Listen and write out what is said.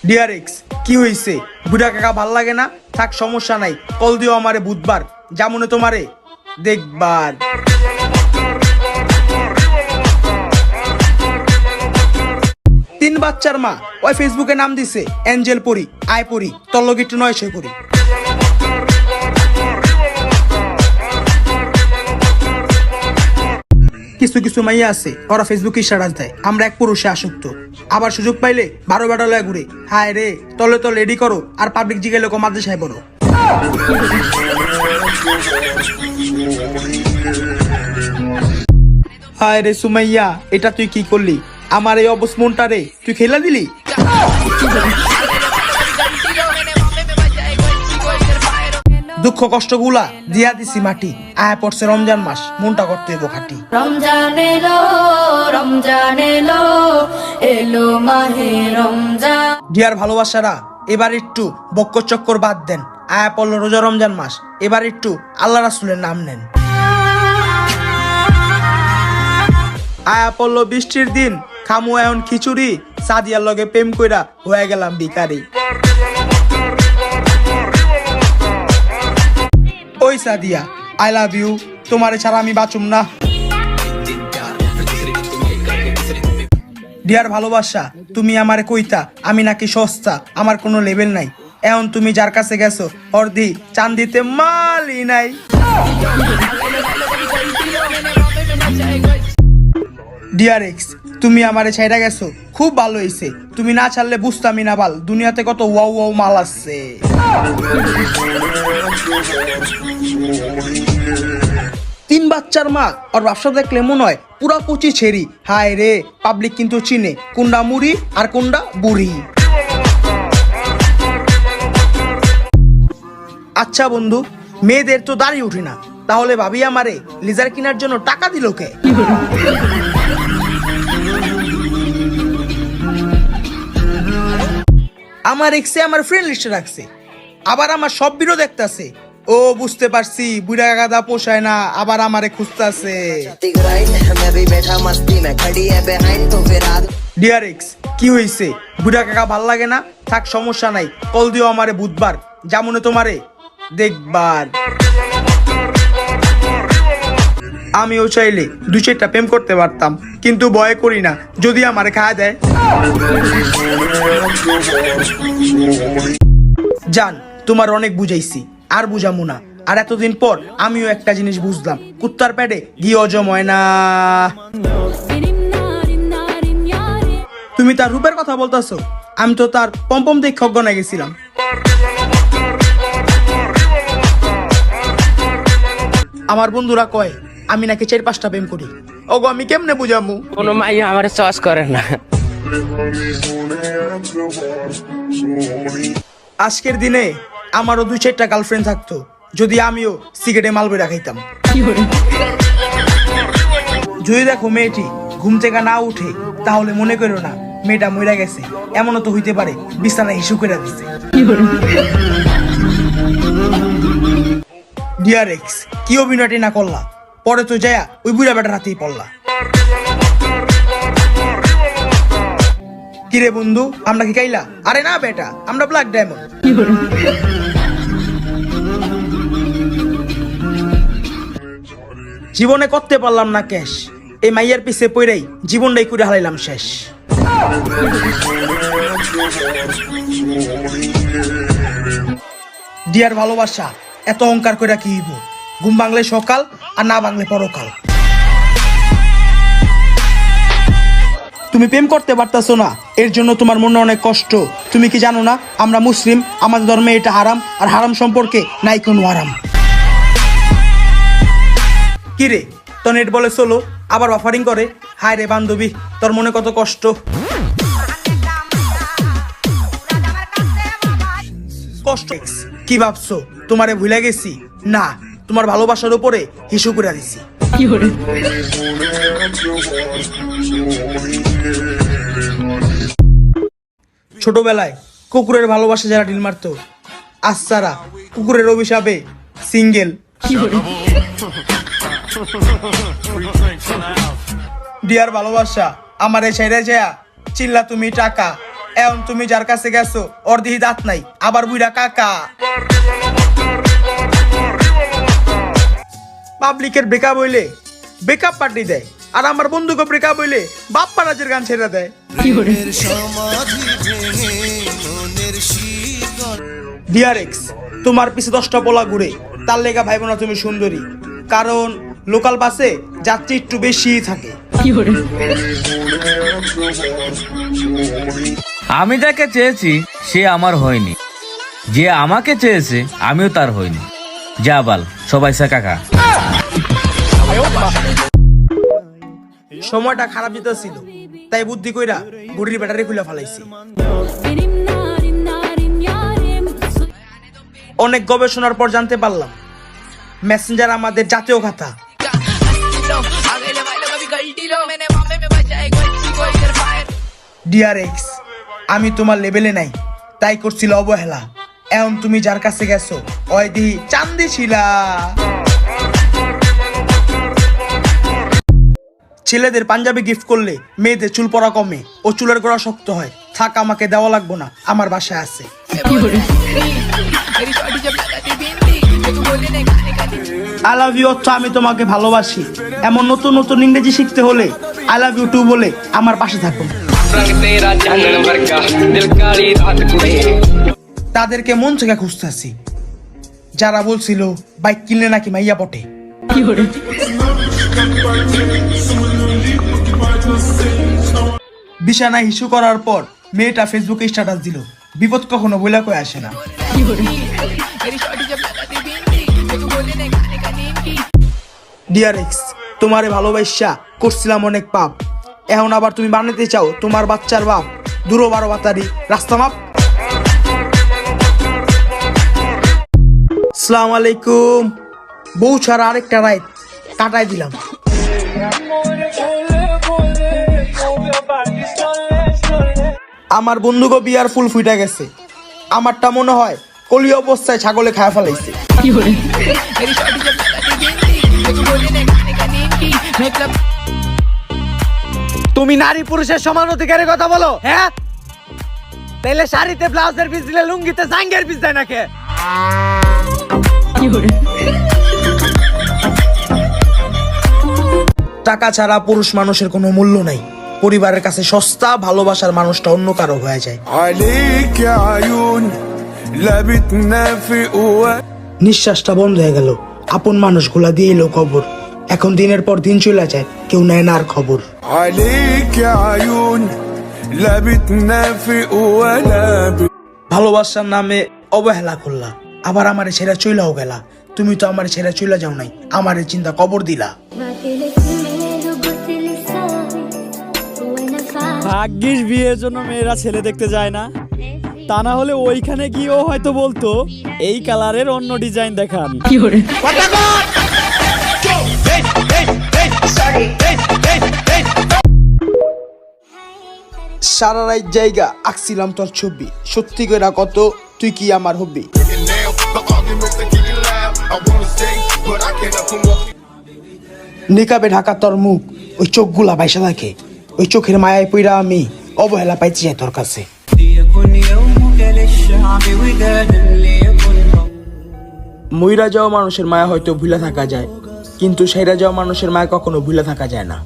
Dear ex, কি হইছে? বুড়া কাকা ভাল লাগে না? থাক, সমস্যা নাই, কল দিও আমারে বুধবার, যেমনে তোমারে দেখবার। তিন বাচ্চার মা, ওই ফেসবুকে নাম দিছে এঞ্জেল পরি, আয় পরি, তোর লগে একটু নয় সই করি। কিছু কিছু মাইয়া আছে ওরা ফেসবুকে স্ট্যাটাস দেয় আমরা এক পুরুষে আসক্ত, আবার সুযোগ পাইলে 12 বেটা লয়ে ঘুরে। হায় রে, তলে তলে রেডি করো আর পাবলিক জিগাইলে মাদ্রাসায় পড়ো। হায় রে সুমাইয়া, এটা তুই কি করলি? আমার এই অবস মনটা রে তুই খেলা দিলি। দুঃখ কষ্ট গুলা দিয়া দিছি মাটি, আয় পড়ছে রমজান মাস, মনটা করতে হইব খাটি। রমজান এলো, রমজান এলো, এলো মাহে রমজান। ডিয়ার ভালোবাসারা, এবার একটু বক্কর চক্কর বাদ দেন, আয়া পড়লো রোজা রমজান মাস, এবার একটু আল্লাহ রাসূলের নাম নেন। আয়া পড়লো বৃষ্টির দিন, খামু এখন খিচুড়ি, সাদিয়ার লগে প্রেম কইরা হয়ে গেলাম ভিখারি। ওই সাদিয়া, আই লাভ ইউ, তোমারে ছাড়া আমি বাঁচুম না। ডিয়ার ভালোবাসা, তুমি আমারে কইতা আমি নাকি সস্তা, আমার কোনো লেভেল নাই, এখন তুমি যার কাছে গেছো অর্ধি চান্দিতে মালই নাই। ডিয়ার এক্স, তুমি আমারে ছাইড়া গেছো, খুব ভালো হইছে, তুমি না ছাড়লে বুঝতামই না বাল দুনিয়াতে কত ওয়াও ওয়াও মাল আছে। তিন বাচ্চার মা, আর ব্যবসা দেখলে মনে হয় পুরা কচি ছেড়ি। হায় রে, পাবলিক কিন্তু চিনে কোনটা মুড়ি আর কোনটা বুড়ি। আচ্ছা বন্ধু, মেয়েদের তো দাড়ি উঠে না, তাহলে ভাবি আমারে লেজার কেনার জন্য টাকা দিল কে? আমার এক্সে আমার ফ্রেন্ড লিস্টে রাখছে, আবার আমার সব ভিডিও দেখতাছে। ও বুঝতে পারছি, বুড়া গাদা পোষায় না, আবার আমারে খুঁজতাছে। ডিয়ার এক্স, কি হইছে? বুড়া কাকা ভাল লাগে না? থাক, সমস্যা নাই, কল দিও আমারে বুধবার, যেমনে তোমারে দেখবার। আমিও চাইলে 2-4টা প্রেম করতে পারতাম, কিন্তু ভয় করি না, যদি আমারে খাওয়া দেয়। জান, তোমার অনেক বুঝাইছি, আর বুঝামু না। আর এতদিন পর আমিও একটা জিনিস বুঝলাম, কুত্তার প্যাডে ঘি হজম হয় না। তুমি তার রূপের কথা বলতেছো? আমি তো তার পম্পম দেখে অজ্ঞান হয়ে গেছিলাম। আমার বন্ধুরা কয় আমি নাকি 4-5টা প্রেম করি। ওগো, আমি কেমনে বুঝামু? কোনো মাইয়া আমার চয়েস করে না। আজকের দিনে আমারও 2-4টা গার্লফ্রেন্ড থাকতো, যদি আমিও সিগারেটে মাল বইরা খাইতাম। যদি দেখো মেয়েটি ঘুম থেকে না উঠে, তাহলে মনে করো না মেয়েটা মইরা গেছে, এমনও তো হইতে পারে বিছানায় হিসু করে দিছে। ডিয়ার এক্স, কি অভিনয়টি না করলা, পরে তো যায়া ওই বুড়া বেটার হাতেই পড়লা। কিরে বন্ধু, আমরা কি কাইলা? আরে না বেটা, আমরা ব্ল্যাক ডায়মন্ড। জীবনে করতে পারলাম না ক্যাশ, এই মাইয়ার পিছে পইরাই জীবনটাই করে হারাইলাম শেষ। ডিয়ার ভালোবাসা, এত অহংকার কইরা কি হইব? ঘুম ভাঙলে সকাল আর না ভাঙলে পরকাল। তুমি প্রেম করতে পারতাছো না, এর জন্য তোমার মনে অনেক কষ্ট। তুমি কি জানো না আমরা মুসলিম, আমাদের ধর্মে এটা হারাম, আর হারাম সম্পর্কে নাই কোনো আরাম। কিরে, তো নেট বলে চলো, আবার অফারিং করে। হায় রে বান্ধবী, তোর মনে কত কষ্ট। কষ্ট কি ভাবছো? তোমারে ভুলে গেছি? না, তোমার ভালোবাসার উপরে হিসু করে দিছি। ছোটবেলায় কুকুরের ভালোবাসা যারা ঢিল মারতো, আজ তারা কুকুরের অভিশাপে সিঙ্গেল। ডিয়ার ভালোবাসা, আমারে ছেড়ে যায় চিল্লা তুমি টাকা, এখন তুমি যার কাছে গেছো ওর দিহি দাঁত নাই, আবার বুইরা কাকা। পাবলিকের ব্রেকআপ হইলে ব্রেকআপ পার্টি দেয়, আর আমার বন্ধুকে ব্রেকআপ হইলে বাপ্পা রাজের গান ছেড়ে দেয়। ডিয়ার এক্স, তোমার পিছে 10টা পোলা ঘুরে, তার লেগা ভাইবো না তুমি সুন্দরী, কারণ লোকাল বাসে যাত্রী একটু বেশি থাকে। আমি যাকে চেয়েছি সে আমার হয়নি, যে আমাকে চেয়েছে আমিও তার হয়নি। যা বাল, সবাই সে কাকা। সময়টা খারাপ যেতেছিল, তাই বুদ্ধি কইরা ঘড়ির ব্যাটারি খুলে ফেলাইছি। অনেক গবেষণার পর জানতে পারলাম মেসেঞ্জার আমাদের জাতীয় খাতা। ডিয়ার এক্স, আমি তোমার লেভেলে নাই, তাই করছিল অবহেলা। এখন তুমি যার কাছে গেছো ওই দি চান্দি ছিলা। ছেলেদের পাঞ্জাবি গিফট করলে মেয়েদের চুল পড়া কমে ও চুলের গোড়া শক্ত হয়। থাক, আমাকে দেওয়া লাগবো না, আমার বাসায় আছে। আই লাভ ইউ অর্থ আমি তোমাকে ভালোবাসি। এমন নতুন নতুন ইংরেজি শিখতে হলে আই লাভ ইউ টু বলে আমার পাশে থাকুন। তাদেরকে মন থেকে খুঁজতেছি যারা বলছিল বাইক কিনলে নাকি মাইয়া পটে। বিছানায় হিসু করার পর মেয়েটা ফেসবুকে স্ট্যাটাস দিল, বিপদ কখনো বইলা কয়ে আসে না। ডিয়ার এক্স, তোমারে ভালোবাসা করছিলাম অনেক পাপ, এখন আবার তুমি বানাতে চাও তোমার বাচ্চার বাপ। দূরো 12 বাতারি রাস্তা মাপ। আসসালামু আলাইকুম। বউ ছাড়া আরেকটা রাত কাটাই দিলাম। আমার বন্ধুকে বিয়ার ফুল ফুইটা গেছে, আমারটা মনে হয় কলি অবস্থায় ছাগলে খায় ফেলাইছে। তুমি নারী পুরুষের সমান অধিকারের কথা বলো, হ্যাঁ? তাইলে শাড়িতে ব্লাউজের পিস দিলে লুঙ্গিতে জাঙ্গের পিস দেয় নাকি? টাকা ছাড়া পুরুষ মানুষের কোনো মূল্য নাই। পরিবারের কাছে সস্তা, ভালোবাসার মানুষটা অন্য কারো হয়ে যায়। নিঃশ্বাসটা বন্ধ হয়ে গেল, আপন মানুষগুলা দিয়ে এলো খবর। এখন দিনের পর দিন চলে যায়, কেউ নেয় না আর খবর। ভালোবাসার নামে অবহেলা করলা, আবার আমারে ছেড়ে চইলাও গেলা। তুমি তো আমার ছেড়ে চইলা যাও নাই, আমারে চিন্তা কবর দিলা। ভাগ্যিস বিয়ের জন্য মেয়েরা ছেলে দেখতে যায় না, তা না হলে ওইখানে গিয়েও হয়তো বলতো এই কালারের অন্য ডিজাইন দেখান। সারা রাত জায়গা আঁকছিলাম তোর ছবি, সত্যি করে কত তুই কি আমার হবি। নিকাবে ঢাকা তোর মুখ, ওই চোখগুলা বাইসা থাকে, ওই চোখের মায়ায় পইরা আমি অবহেলা পাইছি তোর কাছে। মইরা যাওয়া মানুষের মায়া হয়তো ভুলে থাকা যায়, কিন্তু সেরা যাওয়া মানুষের মায়া কখনো ভুলে থাকা যায় না।